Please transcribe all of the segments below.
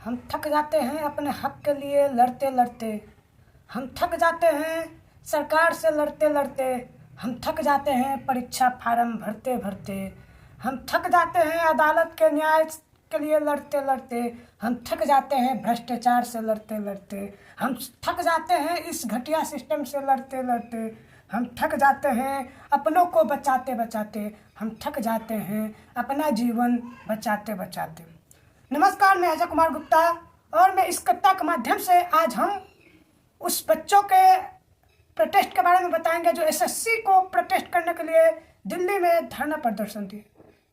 हम थक जाते हैं अपने हक के लिए लड़ते लड़ते। हम थक जाते हैं सरकार से लड़ते लड़ते। हम थक जाते हैं परीक्षा फार्म भरते भरते। हम थक जाते हैं अदालत के न्याय के लिए लड़ते लड़ते। हम थक जाते हैं भ्रष्टाचार से लड़ते लड़ते। हम थक जाते हैं इस घटिया सिस्टम से लड़ते लड़ते। हम थक जाते हैं अपनों को बचाते बचाते। हम थक जाते हैं अपना जीवन बचाते बचाते। नमस्कार, मैं अजय कुमार गुप्ता और मैं इस कविता के माध्यम से आज हम उस बच्चों के प्रोटेस्ट के बारे में बताएंगे जो एसएससी को प्रोटेस्ट करने के लिए दिल्ली में धरना प्रदर्शन दिए।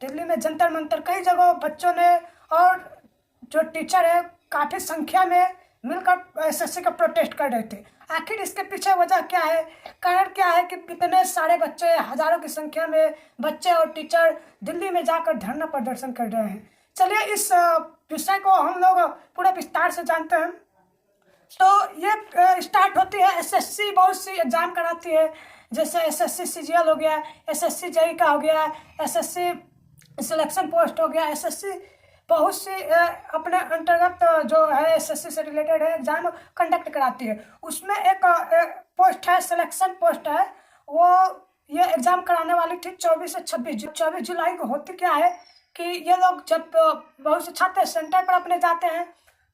दिल्ली में जंतर मंतर कई जगह बच्चों ने और जो टीचर है काफ़ी संख्या में मिलकर एसएससी का प्रोटेस्ट कर रहे थे। आखिर इसके पीछे वजह क्या है, कारण क्या है कि कितने सारे बच्चे, हजारों की संख्या में बच्चे और टीचर दिल्ली में जाकर धरना प्रदर्शन कर रहे हैं। चलिए इस विषय को हम लोग पूरे विस्तार से जानते हैं। तो ये स्टार्ट होती है, एसएससी बहुत सी एग्ज़ाम कराती है, जैसे एसएससी सीजीएल हो गया, एसएससी जेई का हो गया, एसएससी सिलेक्शन पोस्ट हो गया। एसएससी बहुत सी अपने अंतर्गत जो है एसएससी से रिलेटेड है एग्ज़ाम कंडक्ट कराती है। उसमें एक पोस्ट है, सिलेक्शन पोस्ट है, वो ये एग्ज़ाम कराने वाली थी 24 से 26 जुलाई को। होती क्या है कि ये लोग जब बहुत से छात्र सेंटर पर अपने जाते हैं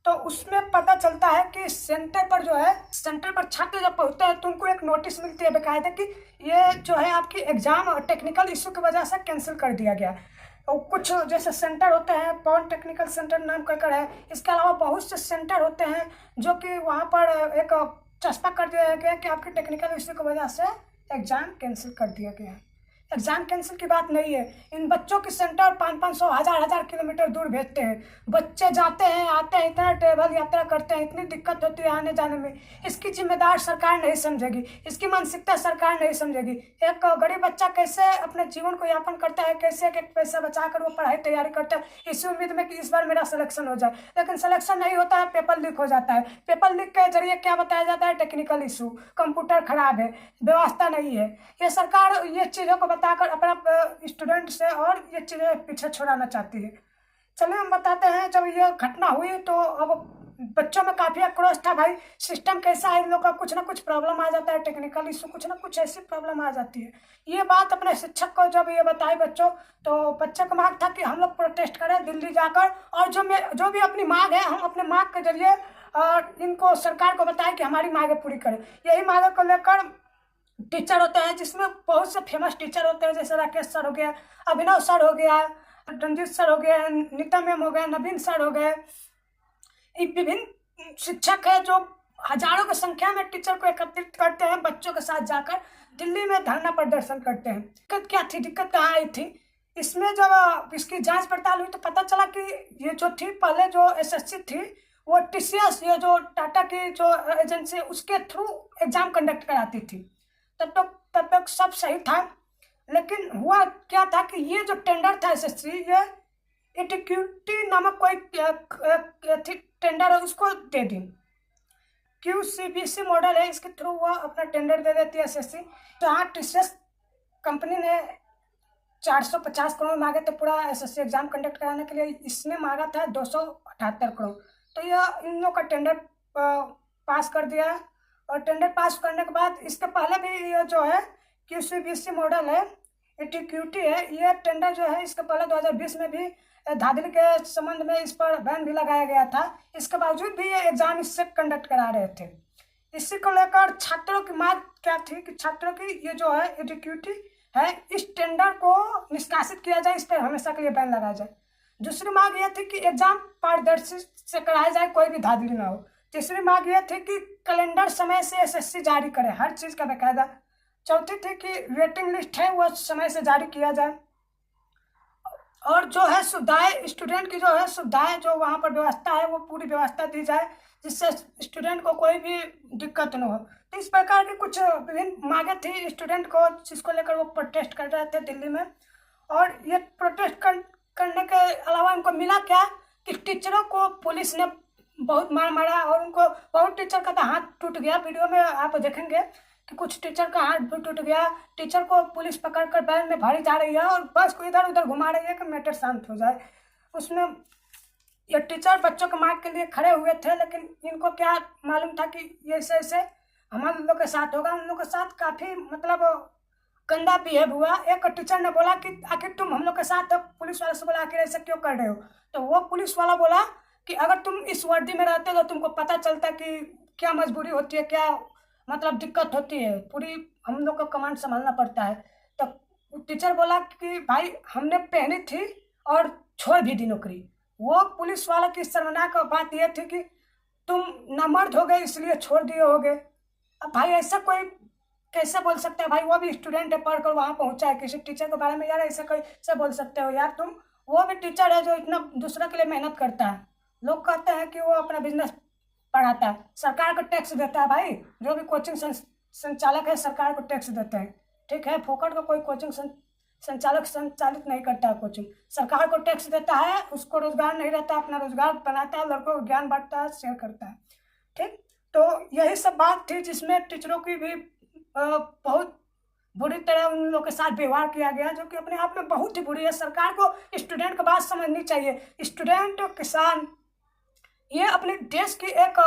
तो उसमें पता चलता है कि सेंटर पर छात्र जब पहुंचते हैं तो उनको एक नोटिस मिलती है बेकायदे कि ये जो है आपकी एग्ज़ाम टेक्निकल इशू की वजह से कैंसिल कर दिया गया। और कुछ जैसे सेंटर होते हैं, पॉन टेक्निकल सेंटर नाम कहकर है, इसके अलावा बहुत से सेंटर होते हैं जो कि वहाँ पर एक चस्पा कर दिया गया कि आपकी टेक्निकल इशू की वजह से एग्ज़ाम कैंसिल कर दिया गया है। एग्ज़ाम कैंसिल की बात नहीं है, इन बच्चों की सेंटर 500 हजार किलोमीटर दूर भेजते हैं। बच्चे जाते हैं आते हैं, इतना ट्रेवल यात्रा करते हैं, इतनी दिक्कत होती है आने जाने में। इसकी जिम्मेदार सरकार नहीं समझेगी, इसकी मानसिकता सरकार नहीं समझेगी। एक गरीब बच्चा कैसे अपने जीवन को यापन करता है, कैसे एक पैसा बचा कर वो पढ़ाई तैयारी करता है इसी उम्मीद में कि इस बार मेरा सिलेक्शन हो जाए, लेकिन सिलेक्शन नहीं होता है, पेपर लीक हो जाता है। पेपर लीक के जरिए क्या बताया जाता है, टेक्निकल इशू, कंप्यूटर खराब है, व्यवस्था नहीं है। ये सरकार ये चीज़ों को बताकर अपना स्टूडेंट से और ये चीज़ें पीछे छुड़ाना चाहती है। चलिए हम बताते हैं, जब ये घटना हुई तो अब बच्चों में काफ़ी आक्रोश था, भाई सिस्टम कैसा है, इन लोग का कुछ ना कुछ प्रॉब्लम आ जाता है, टेक्निकल इशू कुछ ना कुछ ऐसी प्रॉब्लम आ जाती है। ये बात अपने शिक्षक को जब ये बताई बच्चों, तो बच्चे को मांग था कि हम लोग प्रोटेस्ट करें दिल्ली जाकर, और जो भी अपनी मांग है हम अपने मांग के जरिए इनको सरकार को बताएं कि हमारी मांगें पूरी करें। यही मांगों को लेकर टीचर होते हैं, जिसमें बहुत से फेमस टीचर होते हैं, जैसे राकेश सर हो गया, अभिनव सर हो गया, रंजीत सर हो गया, नीता मैम हो गया, नवीन सर हो गए। विभिन्न शिक्षक है जो हजारों की संख्या में टीचर को एकत्रित करते हैं, बच्चों के साथ जाकर दिल्ली में धरना प्रदर्शन करते हैं। दिक्कत क्या थी, दिक्कत कहाँ आई थी, इसमें जब इसकी जांच पड़ताल हुई तो पता चला कि ये जो थी पहले जो एसएससी थी वो टीसीएस, ये जो टाटा की जो एजेंसी है उसके थ्रू एग्जाम कंडक्ट कराती थी। तब तक सब सही था, लेकिन हुआ क्या था कि ये जो टेंडर था एसएससी, ये एटीक्यूटी नामक कोई टेंडर है, उसको दे दी। क्यूसीबीसी मॉडल है, इसके थ्रू वो अपना टेंडर दे देती है एसएससी। तो यहाँ टीसीएस कंपनी ने 450 करोड़ मांगे थे पूरा एसएससी एग्जाम कंडक्ट कराने के लिए, इसने मांगा था 278 करोड़। तो यह इन लोग का टेंडर पास कर दिया, और टेंडर पास करने के बाद इसके पहले भी ये जो है क्यूसीबीसी मॉडल है, एटीक्यूटी है, ये टेंडर जो है इसके पहले 2020 में भी धांधली के संबंध में इस पर बैन भी लगाया गया था। इसके बावजूद भी ये एग्जाम इससे कंडक्ट करा रहे थे। इसी को लेकर छात्रों की मांग क्या थी कि छात्रों की ये जो है एटीक्यूटी है, इस टेंडर को निष्कासित किया जाए, इस पर हमेशा के लिए बैन लगाया जाए। दूसरी मांग यह थी कि एग्जाम पारदर्शी से कराया जाए, कोई भी धांधली ना हो। तीसरी मांग यह थी कि कैलेंडर समय से एसएससी जारी करे, हर चीज़ का बाकायदा। चौथी थी कि वेटिंग लिस्ट है वो समय से जारी किया जाए, और जो है सुविधाएं, स्टूडेंट की जो है सुविधाएं, जो वहाँ पर व्यवस्था है वो पूरी व्यवस्था दी जाए, जिससे स्टूडेंट को कोई भी दिक्कत न हो। तो इस प्रकार की कुछ विभिन्न मांगे थी स्टूडेंट को, जिसको लेकर वो प्रोटेस्ट कर रहे थे दिल्ली में। और ये प्रोटेस्ट करने के अलावा उनको मिला क्या कि टीचरों को पुलिस ने बहुत मार मारा, और उनको बहुत टीचर का तो हाथ टूट गया। वीडियो में आप देखेंगे कि कुछ टीचर का हाथ भी टूट गया। टीचर को पुलिस पकड़कर बैन में भारी जा रही है और बस को इधर उधर घुमा रही है कि मैटर शांत हो जाए। उसमें ये टीचर बच्चों के मार्क के लिए खड़े हुए थे, लेकिन इनको क्या मालूम था कि ये ऐसे हम लोग के साथ होगा। उन लोग के साथ काफ़ी मतलब गंदा बिहेव हुआ। एक टीचर ने बोला कि आखिर तुम हम लोग के साथ हो। पुलिस वाले से बोला आखिर ऐसे क्यों कर रहे हो। तो वो पुलिस वाला बोला कि अगर तुम इस वर्दी में रहते तो तुमको पता चलता कि क्या मजबूरी होती है, क्या मतलब दिक्कत होती है, पूरी हम लोग को कमांड संभालना पड़ता है। तो टीचर बोला कि भाई हमने पहनी थी और छोड़ भी दी नौकरी। वो पुलिस वाला की शर्मनाक बात यह थी कि तुम नामर्द हो गए इसलिए छोड़ दिए होगे। अब भाई ऐसा कोई कैसे बोल सकता है भाई, वो भी स्टूडेंट है, पढ़कर वहाँ पहुँचा है। किसी टीचर के बारे में यार ऐसा कैसे बोल सकते हो यार तुम। वो भी टीचर है जो इतना दूसरे के लिए मेहनत करता है। लोग कहते हैं कि वो अपना बिजनेस पढ़ाता है, सरकार को टैक्स देता है भाई। जो भी कोचिंग संचालक है सरकार को टैक्स देते हैं, ठीक है। फोकट का कोई कोचिंग संचालक संचालित नहीं करता है कोचिंग, सरकार को टैक्स देता है। उसको रोजगार नहीं रहता, अपना रोजगार बनाता है, लड़कों को ज्ञान बांटता है, शेयर करता है, ठीक। तो यही सब बात थी जिसमें टीचरों की भी बहुत बुरी तरह उन लोगों के साथ व्यवहार किया गया, जो कि अपने आप में बहुत ही बुरी है। सरकार को स्टूडेंट की बात समझनी चाहिए। स्टूडेंट, किसान, ये अपने देश की एक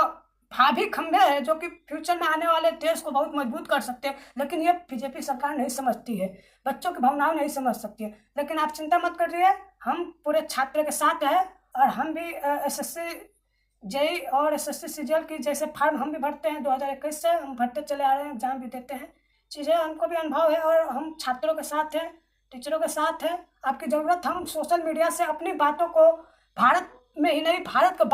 भावी खंभे है जो कि फ्यूचर में आने वाले देश को बहुत मजबूत कर सकते हैं। लेकिन ये बीजेपी सरकार नहीं समझती है, बच्चों की भावनाएं नहीं समझ सकती है। लेकिन आप चिंता मत करिए, हम पूरे छात्र के साथ हैं। और हम भी एसएससी जेई और एसएससी सीजीएल की जैसे फॉर्म हम भी भरते हैं 2021 से, हम भरते चले आ रहे हैं, एग्जाम भी देते हैं। चीज़ें हमको भी अनुभव है और हम छात्रों के साथ हैं, टीचरों के साथ हैं। आपकी ज़रूरत, हम सोशल मीडिया से अपनी बातों को भारत में ही नहीं, भारत के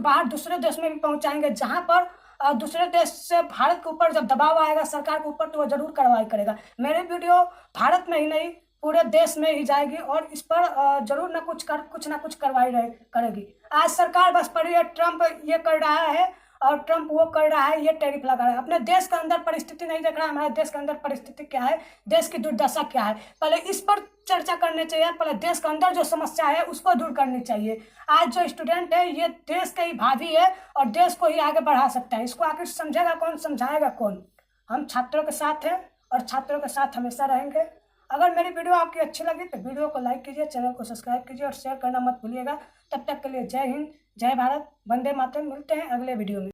बाहर दूसरे देश में भी पहुंचाएंगे। जहां पर दूसरे देश से भारत के ऊपर जब दबाव आएगा सरकार के ऊपर, तो वो जरूर कार्रवाई करेगा। मेरी वीडियो भारत में ही नहीं पूरे देश में ही जाएगी और इस पर जरूर कुछ ना कुछ कार्रवाई करेगी। आज सरकार बस पड़ी है, ट्रम्प ये कर रहा है और ट्रम्प वो कर रहा है, ये टैरिफ लगा रहा है। अपने देश के अंदर परिस्थिति नहीं देख रहा है, हमारे देश के अंदर परिस्थिति क्या है, देश की दुर्दशा क्या है। पहले इस पर चर्चा करनी चाहिए, पहले देश के अंदर जो समस्या है उसको दूर करनी चाहिए। आज जो स्टूडेंट है ये देश के ही भावी है और देश को ही आगे बढ़ा सकता है। इसको आखिर समझेगा कौन, समझाएगा कौन। हम छात्रों के साथ हैं और छात्रों के साथ हमेशा रहेंगे। अगर मेरी वीडियो आपकी अच्छी लगी तो वीडियो को लाइक कीजिए, चैनल को सब्सक्राइब कीजिए और शेयर करना मत भूलिएगा। तब तक के लिए जय हिंद, जय भारत, वंदे मातरम। मिलते हैं अगले वीडियो में।